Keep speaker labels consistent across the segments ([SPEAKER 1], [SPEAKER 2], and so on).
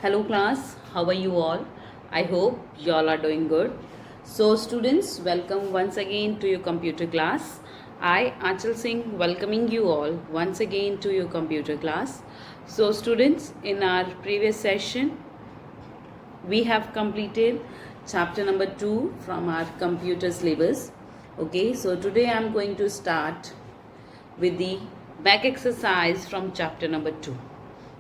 [SPEAKER 1] Hello class, how are you all? I hope you all are doing good. So students, welcome once again to your computer class. I, Achal Singh, welcoming you all once again to your computer class. So students, in our previous session, we have completed chapter number 2 from our computer syllabus. Okay, so today I am going to start with the back exercise from chapter number 2.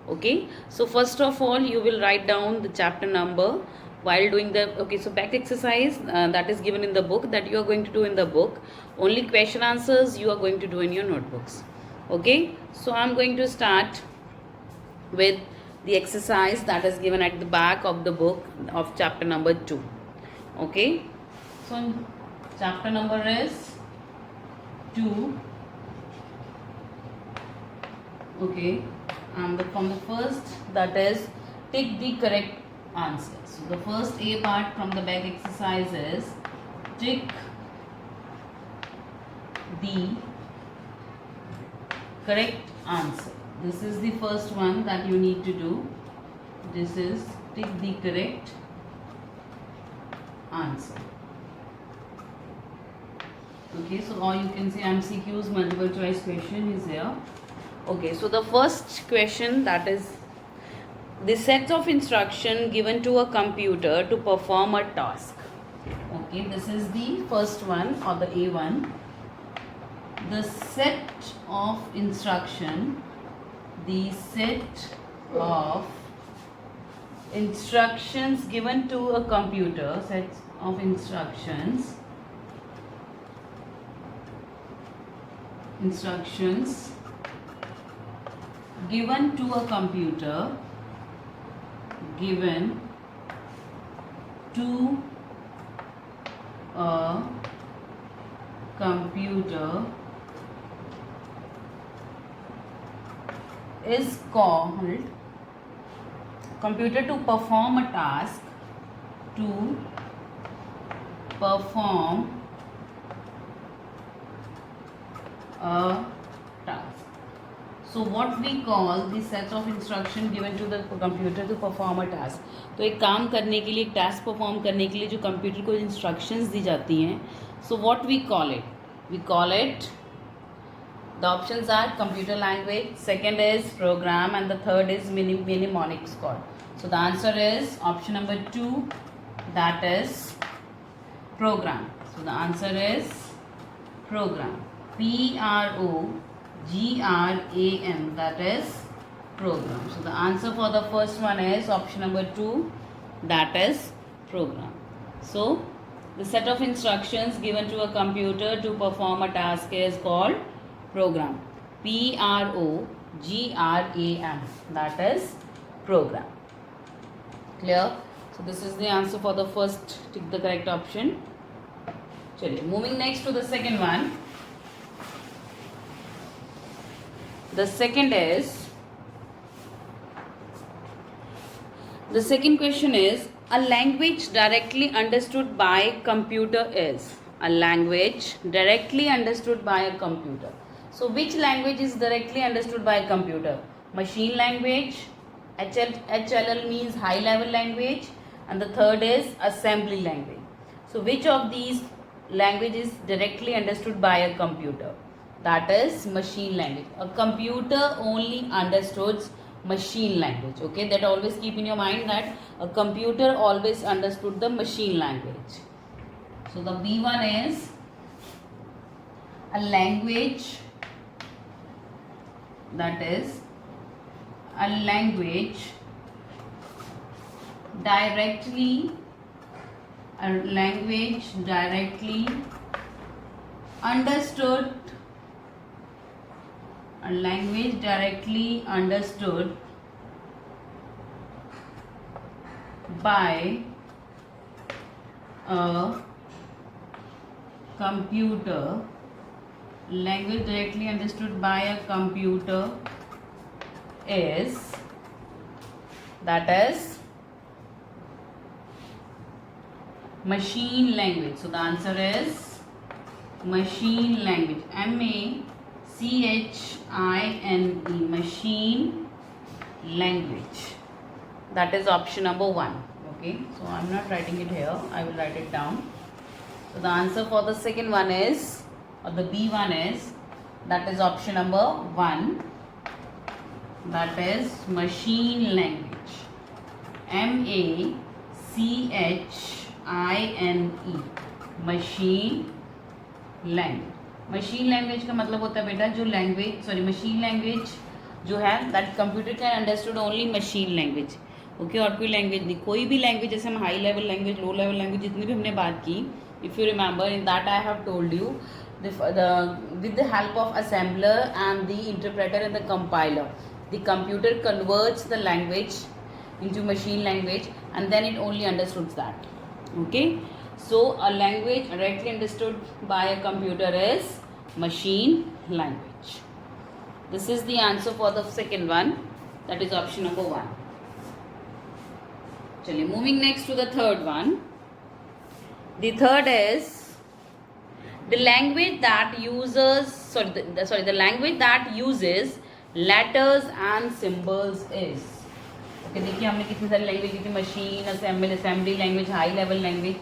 [SPEAKER 1] Okay, so first of all you will write down the chapter number while doing the so back exercise that is given in the book, that you are going to do in the book. Only question answers you are going to do in your notebooks. Okay, so I'm going to start with the exercise that is given at the back of the book of chapter number 2. Okay, so chapter number is 2. Okay, from the first, that is take the correct answer. So the first A part from the back exercise is tick the correct answer. This is the first one that you need to do. This is tick the correct answer. Okay, so or you can say MCQs, multiple choice question is here. Okay, so the first question, that is the sets of instruction given to a computer to perform a task. Okay, this is the first one, or the A1. The set of instruction, the set of instructions given to a computer, sets of instructions given to a computer, given to a computer is called computer to perform a task, to perform a task. So what we call the sets of instruction given to the computer to perform a task. तो एक काम करने के लिए, एक task perform करने के लिए जो कंप्यूटर को इंस्ट्रक्शंस दी जाती हैं, so what we call it? We call it, the options are computer language, second is program, and the third is mnemonics code. So the answer is option number 2, that is program. So the answer is program. PROGRAM, that is program. So the answer for the first one is option number 2, that is program. So the set of instructions given to a computer to perform a task is called program. PROGRAM, that is program. Clear? So this is the answer for the first, tick the correct option. Chaliye, moving next to the second one. The second question is, a language directly understood by computer is. A language directly understood by a computer. So which language is directly understood by a computer? Machine language, HLL means high level language, and the third is assembly language. So which of these languages directly understood by a computer? That is machine language. A computer only understood machine language. Okay, that always keep in your mind, that a computer always understood the machine language. So the B1 is a language, that is a language directly understood, a language directly understood by a computer. Language directly understood by a computer is, that is machine language. So the answer is machine language. MACHINE, machine language. That is option number 1. Okay, so I'm not writing it here, I will write it down. So the answer for the second one is, or the B one is, that is option number 1. That is machine language. MACHINE. Machine language. Machine language का मतलब होता है बेटा जो language, sorry machine language जो है that computer can understood only machine language. Okay, और कोई लैंग्वेज नहीं. कोई भी लैंग्वेज जैसे हम हाई लेवल लैंग्वेज, लो लेवल लैंग्वेज जितनी भी हमने बात की, if you remember in that I have told you with the help of assembler and the interpreter and the compiler, the computer converts the language into machine language and then it only understands that. Okay, so a language directly understood by a computer is machine language. This is the answer for the second one, that is option number 1. Chaliye, moving next to the third one. The third is the language that uses the language that uses letters and symbols is. Okay, देखिए हमने कितनी सारी language की थी. Machine, assembly language, high level language.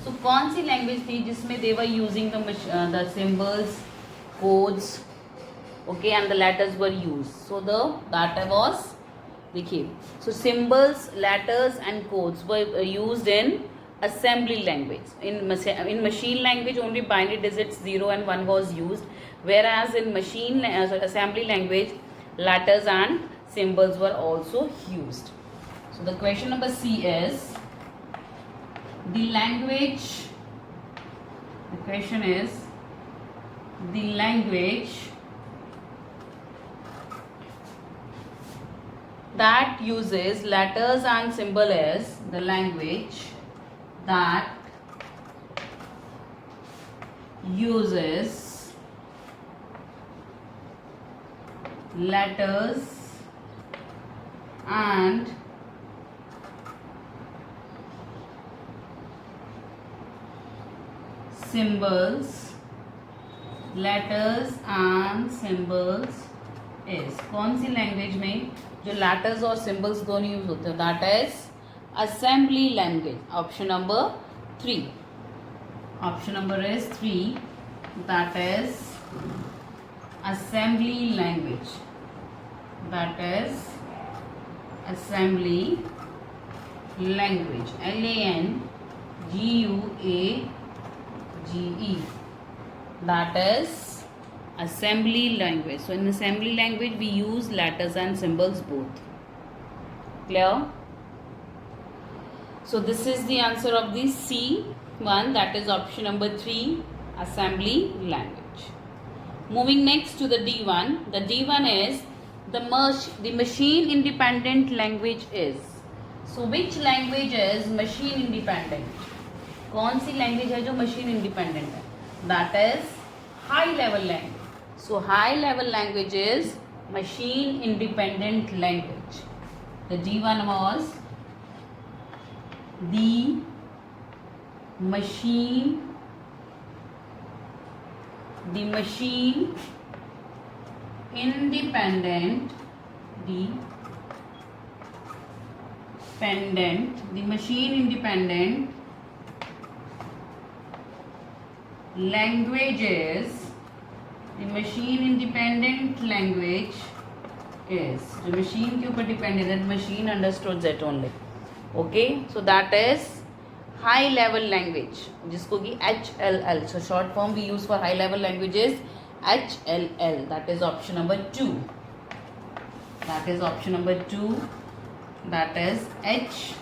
[SPEAKER 1] So कौन सी language थी जिसमें they were using the symbols, codes, okay, and the letters were use. So that was, देखिए, so symbols, letters and codes were used in assembly language. In machine language only binary digits 0 and 1 was used, whereas in assembly language letters and symbols were also used. So the question number C is the question is the language that uses letters and symbol is the language that uses letters and symbols, letters and symbols is. कौन सी language में जो letters और symbols दोनों use होते हैं, that is assembly language. Option number 3. Option number is 3, that is assembly language. That is assembly language. LANGUAGE. That is assembly language. So in assembly language we use letters and symbols both. Clear? So this is the answer of the C one, that is option number 3, assembly language. Moving next to the D one. The D one is the machine independent language is. So which language is machine independent? कौन सी language है जो machine independent है? That is high level language. So high level language is machine independent language. The D one was the machine independent languages. The machine independent language is, जो machine के ऊपर dependent है, machine understood that only. Okay, so that is high level language, जिसको कि HLL. So short form we use for high level languages HLL. That is option number 2. That is option number 2. That is HLL.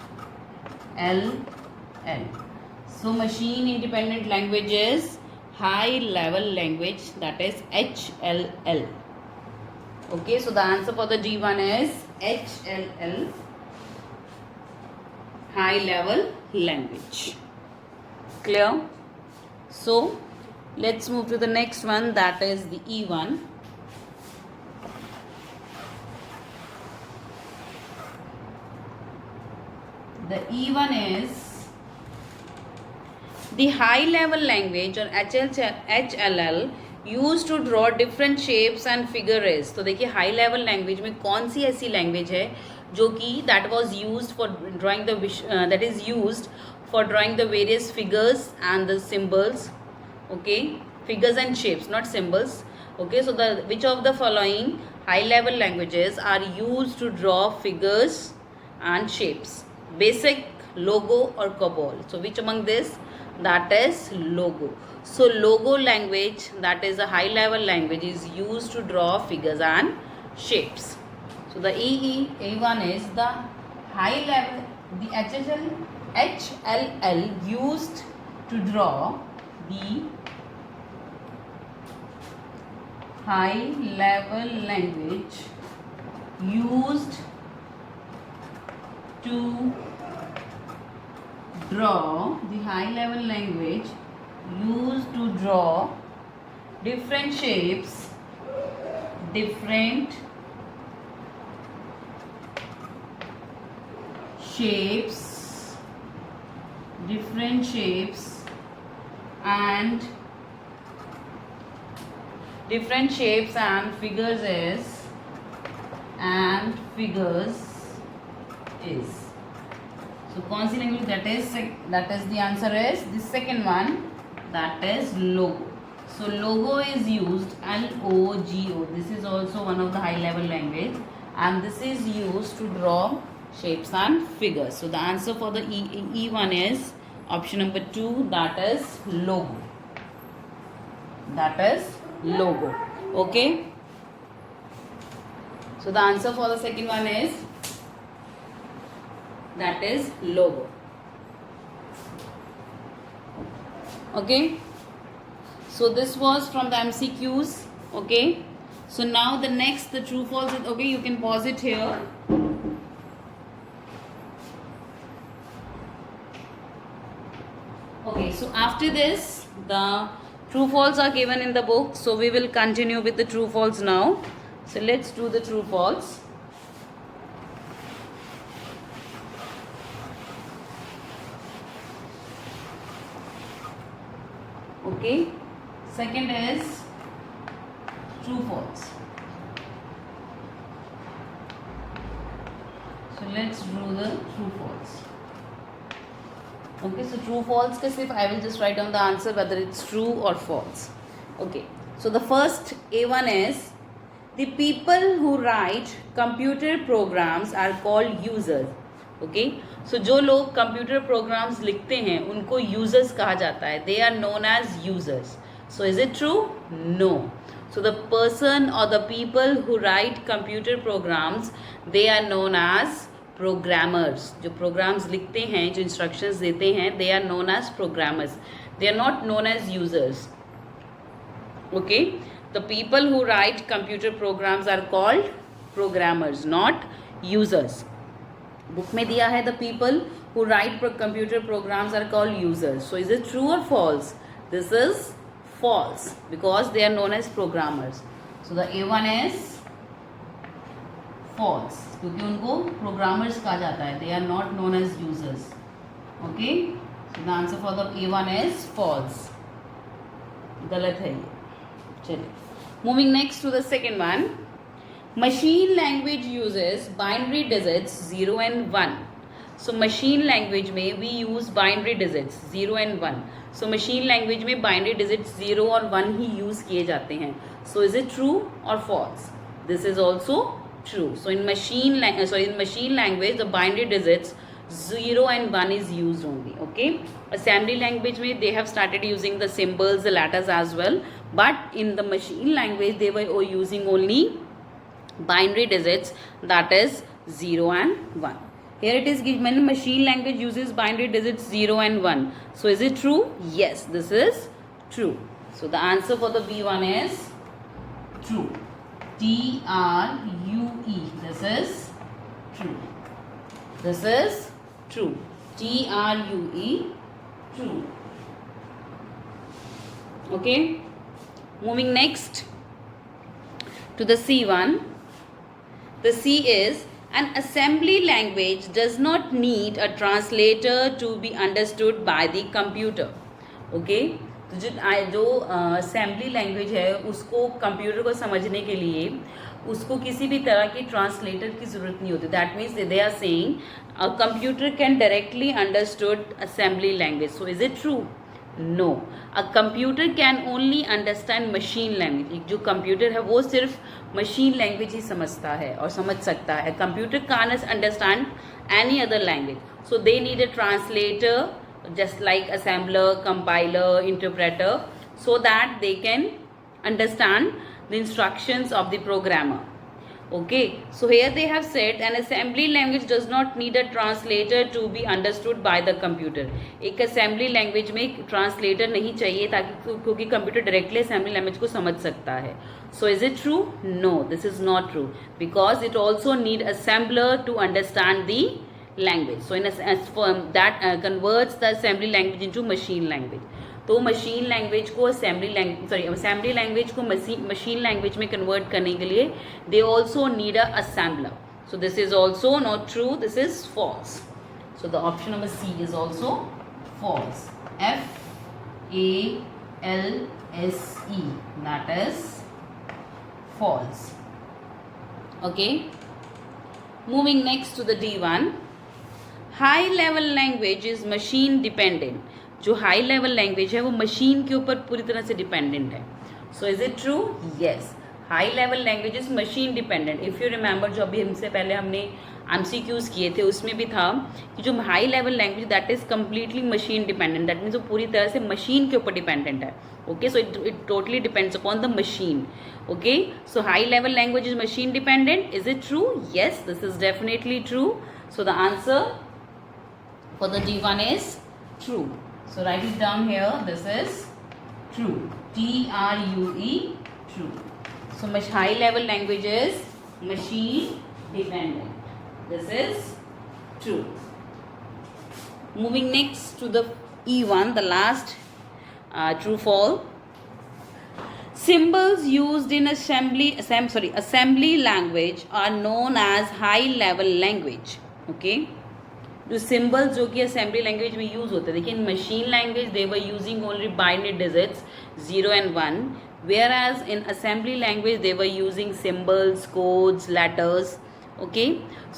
[SPEAKER 1] So machine independent language is high level language, that is HLL. Okay, so the answer for the D1 is HLL, high level language. Clear? So let's move to the next one, that is the E1. The E1 is the high level language or HLL used to draw different shapes and figures. तो देखिए high level language में कौन सी ऐसी language है जो कि that was used for drawing the that is used for drawing the various figures and the symbols. Okay, figures and shapes, not symbols. Okay, so the which of the following high level languages are used to draw figures and shapes? Basic, Logo or COBOL? So which among this? That is Logo. So Logo language, that is a high level language, is used to draw figures and shapes. So the A1 is the high level, the HLL used to draw the high level language used to draw the high level language used to draw different shapes, different shapes and figures is so कौन सी language? that is the answer is the second one, that is Logo. So Logo is used, LOGO, this is also one of the high level language, and this is used to draw shapes and figures. So the answer for the E1 is option number 2, that is Logo. That is Logo. Okay, so the answer for the second one is that is Logo. Okay, so this was from the MCQs. Okay, so now the next, the true false is, okay, you can pause it here. Okay, so after this the true false are given in the book, so we will continue with the true false now. So let's do the true false. Okay, second is true false. So let's do the true false. Okay, so true false के सिर्फ I will just write down the answer whether it's true or false. Okay, so the first A1 is the people who write computer programs are called users. Okay, so जो लोग computer programs लिखते हैं उनको users कहा जाता है. They are known as users. So is it true? No. So the person or the people who write computer programs, they are known as programmers. जो programs लिखते हैं, जो instructions देते हैं, they are known as programmers. They are not known as users. Okay, the people who write computer programs are called programmers, not users. Book में दिया है the people who write computer programs are called users. So is it true or false? This is false because they are known as programmers. So the A1 is false क्योंकि उनको programmers कहा जाता है. They are not known as users. Okay, so the answer for the A1 is false. गलत है ये. चलिए, moving next to the second one. Machine language uses binary digits 0 and 1. So machine language में we use binary digits 0 and 1. So machine language में binary digits 0 और 1 ही use किए जाते हैं. So is it true or false? This is also true. So in machine language the binary digits 0 and 1 is used only. Okay, assembly language में they have started using the symbols, the letters as well, but in the machine language they were using only binary digits, that is 0 and 1. Here it is given machine language uses binary digits 0 and 1. So is it true? Yes, this is true. So the answer for the B1 is true. TRUE. This is true. This is true. TRUE. True. Okay. Moving next to the C1. The C is an assembly language does not need a translator to be understood by the computer. Okay. तो जो assembly language है उसको computer को समझने के लिए उसको किसी भी तरह की ट्रांसलेटर की ज़रूरत नहीं होती. That means they are saying a computer can directly understood assembly language. So is it true? No. A computer can only understand machine language. जो कंप्यूटर है वो सिर्फ मशीन लैंग्वेज ही समझता है और समझ सकता है. Computer can understand any other language. So they need a translator just like assembler, compiler, interpreter, so that they can understand the instructions of the programmer. Okay, so here they have said an assembly language does not need a translator to be understood by the computer. एक assembly language में translator नहीं चाहिए ताकि क्योंकि computer directly assembly language को समझ सकता है. So is it true? No, this is not true, because it also need assembler to understand the language. So in a form that converts the assembly language into machine language. तो machine language को assembly language को machine language में convert करने के लिए they also need a assembler. So this is also not true, this is false. So the option number C is also false. FALSE, that is false. Okay, moving next to the D1. High level language is machine dependent. जो high level language है वो machine के ऊपर पूरी तरह से dependent है. सो is it true? Yes, high level language is machine dependent. If you remember, जो अभी हमसे पहले हमने MCQs किए थे उसमें भी था कि जो high level language that is completely machine dependent. That means वो पूरी तरह से मशीन के ऊपर डिपेंडेंट है. Okay, so it totally depends upon the machine. Okay, so high level language is machine dependent. Is it true? Yes, this is definitely true. So the answer for the D1 is true. So write it down here. This is true. TRUE, true. So much high level language is machine dependent. This is true. Moving next to the E1, the last true fall. Symbols used in assembly language are known as high level language. Okay. जो symbols जो कि assembly language में use होते हैं, देखिए in machine language they were using only binary digits 0 and 1, whereas in assembly language they were using symbols, codes, letters. Okay,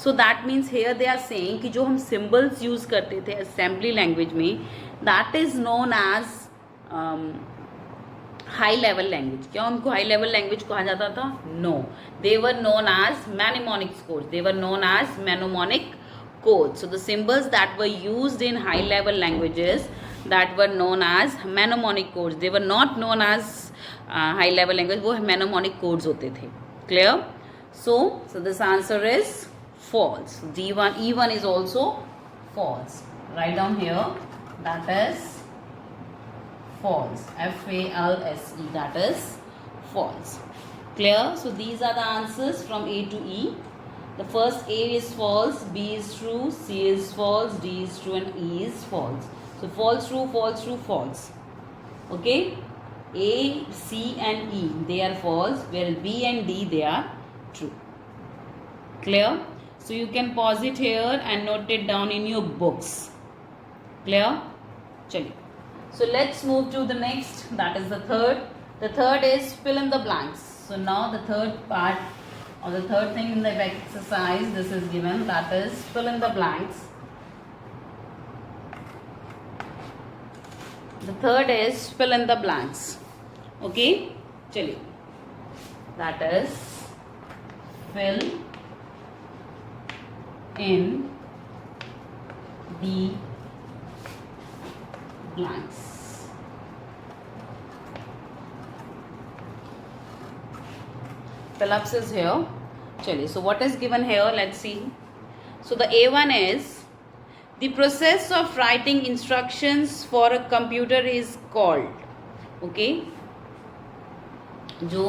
[SPEAKER 1] so that means here they are saying कि जो हम symbols use करते थे assembly language में, that is known as high level language. क्या उनको high level language कहा जाता था? No, they were known as mnemonic codes. They were known as mnemonic codes. So the symbols that were used in high level languages that were known as mnemonic codes. They were not known as high level language. वो mnemonic codes होते थे. Clear? So this answer is false. E1 is also false. Write down here. That is false. FALSE. That is false. Clear? So these are the answers from A to E. The first A is false, B is true, C is false, D is true and E is false. So false, true, false, true, false. Okay? A, C and E, they are false, whereas B and D, they are true. Clear? So you can pause it here and note it down in your books. Clear? Chaliye. So let's move to the next, that is the third. The third is fill in the blanks. So now the third part, or the third thing in the exercise, this is given, that is fill in the blanks. The third is fill in the blanks. Okay, chaliye, that is fill in the blanks. Fill-ups is here. Chaliye, so what is given here? Let's see. So the A1 is the process of writing instructions for a computer is called. Okay. जो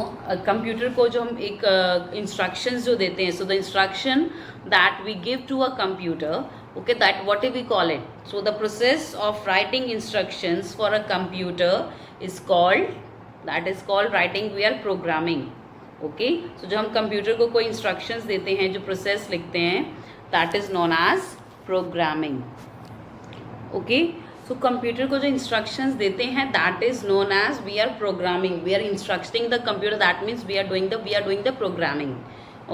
[SPEAKER 1] computer को जो हम एक instructions जो देते हैं, so the instruction that we give to a computer, okay, that what do we call it? So the process of writing instructions for a computer is called, that is called writing via programming. Okay, so जब हम computer को कोई instructions देते हैं, जो process लिखते हैं, that is known as programming. Okay, so computer को जो इंस्ट्रक्शंस देते हैं that is known as we are programming. We are instructing the computer, that means we are doing the programming.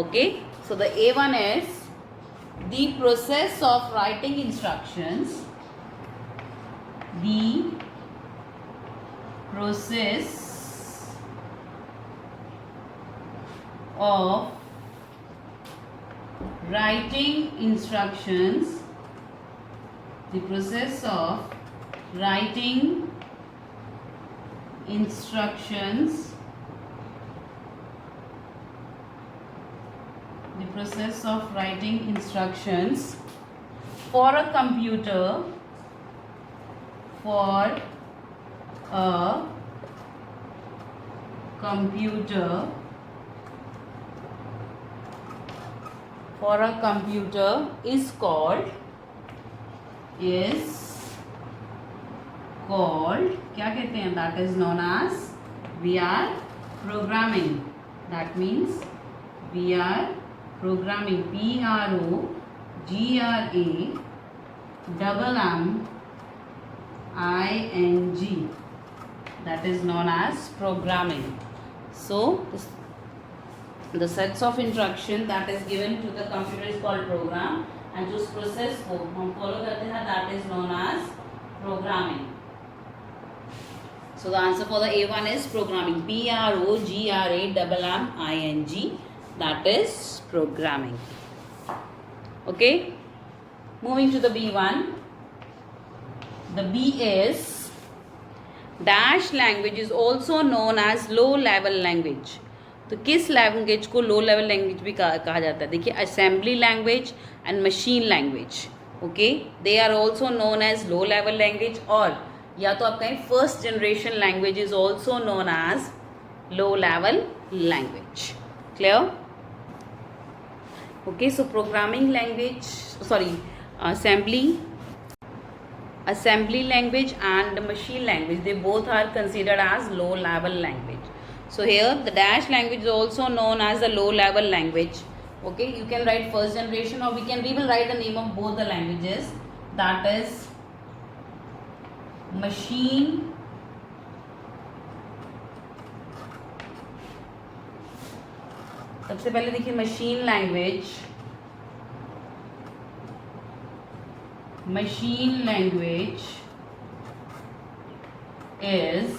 [SPEAKER 1] Okay, so the A1 is the process of writing instructions. The process of writing instructions. The process of writing instructions. The process of writing instructions for a computer. For a computer. For a computer is called क्या कहते हैं? That is known as we are programming. That means we are programming. PROGRAMMING. That is known as programming. So the sets of instruction that is given to the computer is called program, and जो process को हम follow करते हैं that is known as programming. So the answer for the A1 is programming. PROGRAMMING. That is programming. Okay. Moving to the B1. The B is dash language is also known as low level language. तो किस language को लो level language भी कहा जाता है? देखिए, assembly language and machine language. Okay, they are also known as low level language, और या तो आप कहें first generation language is also known as low level language. Clear? Okay, so programming language, sorry, assembly language and machine language, they both are considered as low level language. So here the dash language is also known as a low level language. Okay, you can write first generation, or we will write the name of both the languages, that is machine सबसे पहले देखिए machine language is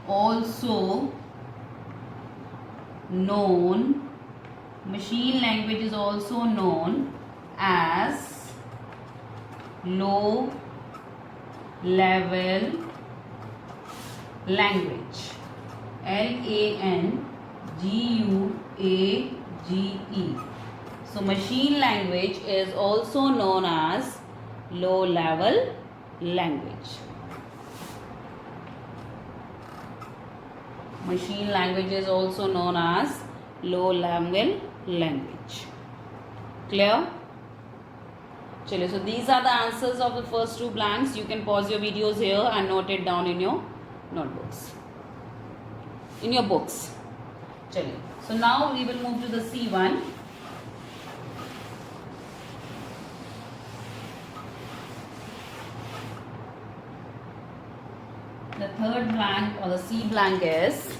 [SPEAKER 1] also known as low level language. LANGUAGE. So machine language is also known as low level language. Machine language is also known as low level language. Clear? Chalo, so these are the answers of the first two blanks. You can pause your videos here and note it down in your notebooks, in your books. Chalo, so now we will move to the C1. The third blank, or the C blank, is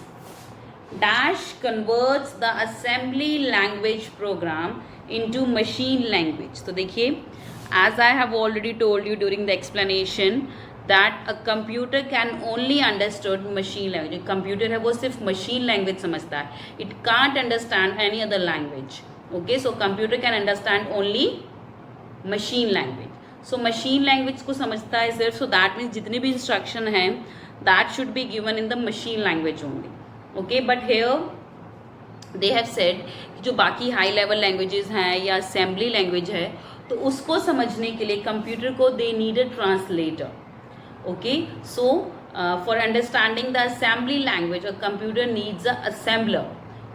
[SPEAKER 1] dash converts the assembly language program into machine language. तो देखिए, as I have already told you during the explanation that a computer can only understand machine language. जो computer है वो सिर्फ machine language समझता है. It can't understand any other language. Okay, so computer can understand only machine language. So machine language को समझता है सिर्फ, so that means जितने भी instruction हैं that should be given in the machine language only. Okay, but here they have said कि जो बाकी हाई लेवल लैंग्वेजेस हैं या असेंबली लैंग्वेज है, तो उसको समझने के लिए कंप्यूटर को they need a translator. Okay, so for understanding the assembly language a computer needs a assembler.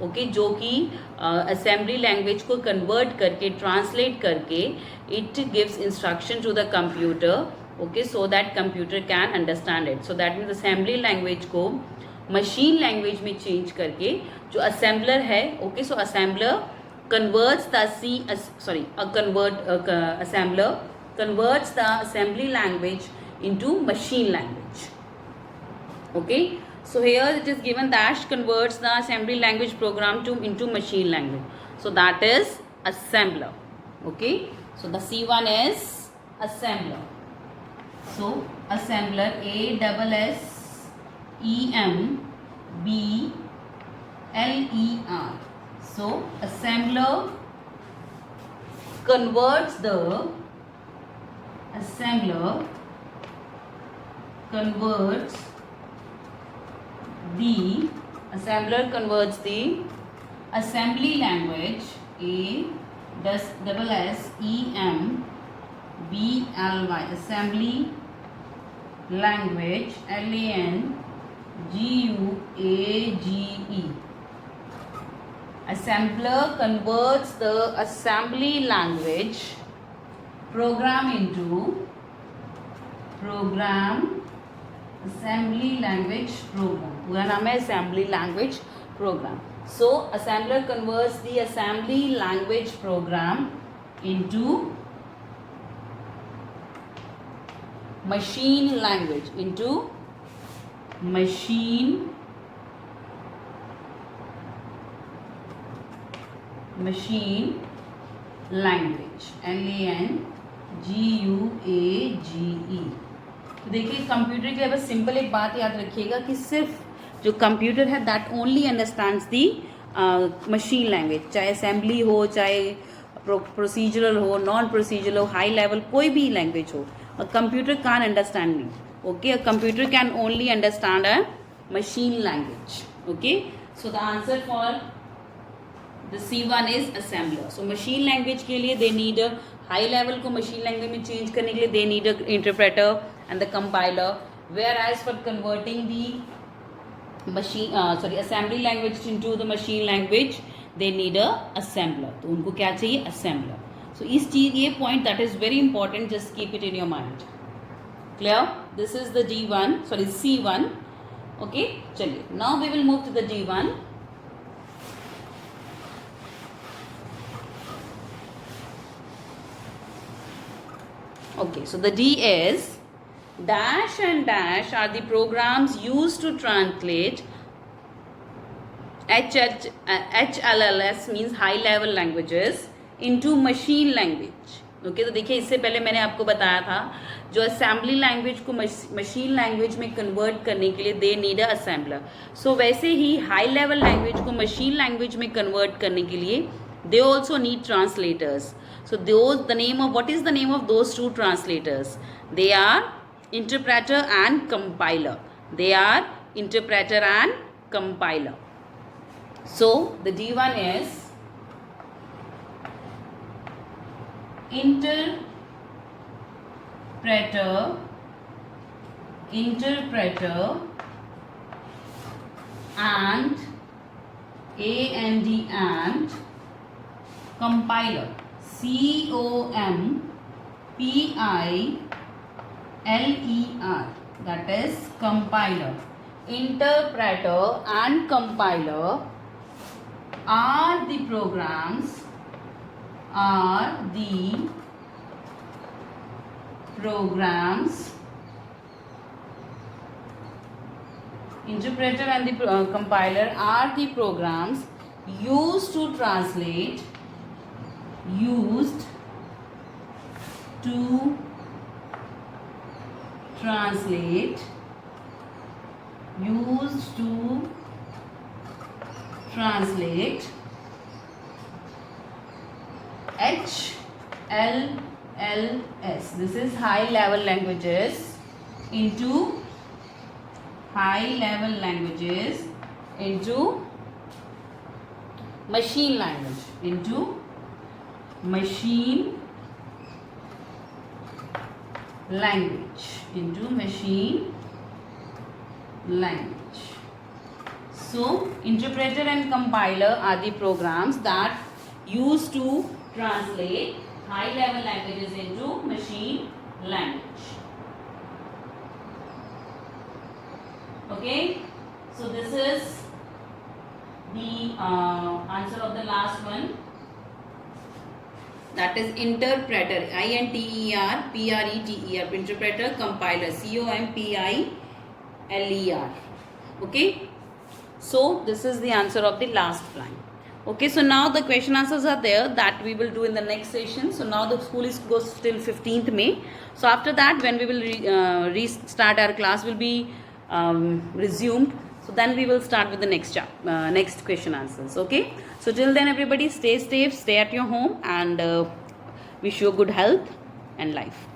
[SPEAKER 1] Okay, जो कि असेंबली लैंग्वेज को कन्वर्ट करके, ट्रांसलेट करके, it gives instruction to the computer. Okay, so that computer can understand it. So that means assembly language को machine language में change करके जो assembler है, okay, so assembler converts the assembler converts the assembly language into machine language. Okay, so here it is given dash converts the assembly language program into machine language. So that is assembler. Okay, so the C1 is assembler. So assembler, ASSEMBLER. So assembler converts the assembly language, assembly language, LANGUAGE. Assembler converts the assembly language program into assembly language program. पूरा नाम है assembly language program. So assembler converts the assembly language program into machine language, machine language, LANGUAGE. तो देखिए computer के बस simple एक बात याद रखिएगा कि सिर्फ जो कंप्यूटर है that only understands the machine language, चाहे असेंबली हो, चाहे प्रोसीजरल हो, नॉन प्रोसीजरल हो, हाई लेवल कोई भी लैंग्वेज हो, a computer can't understand me. Okay, a computer can only understand a machine language. Okay, so the answer for the C1 is assembler. So machine language के लिए they need a high level को machine language में change करने के लिए they need a interpreter and the compiler, whereas for converting the assembly language into the machine language they need a assembler. तो उनको क्या चाहिए? assembler. So इस चीज ये point that is very important, just keep it in your mind. Clear? This is the C1. Okay, चलिए now we will move to the D1. Okay, so the D is dash and dash are the programs used to translate HLLS means high level languages into machine language. Okay, तो देखिए इससे पहले मैंने आपको बताया था जो असेंबली लैंग्वेज को मशीन लैंग्वेज में कन्वर्ट करने के लिए दे नीड अ असेंबलर. सो वैसे ही हाई लेवल लैंग्वेज को मशीन लैंग्वेज में कन्वर्ट करने के लिए they also need translators. So what is the name of those two translators? They are interpreter and compiler. So the D1 is interpreter and and compiler. COMPILER, that is compiler. Interpreter and compiler are the programs interpreter and the compiler are the programs used to translate HLLS, this is high level languages, into machine language, So interpreter and compiler are the programs that used to translate high level languages into machine language. Okay, so this is the answer of the last one. that is interpreter, interpreter, interpreter, compiler, compiler. Okay, so this is the answer of the last line. Okay, so now the question answers are there that we will do in the next session. So now the school is goes till 15th May. So after that, when we will restart our class will be resumed. So then we will start with the next question answers. Okay, so till then everybody stay safe, stay at your home, and wish you good health and life.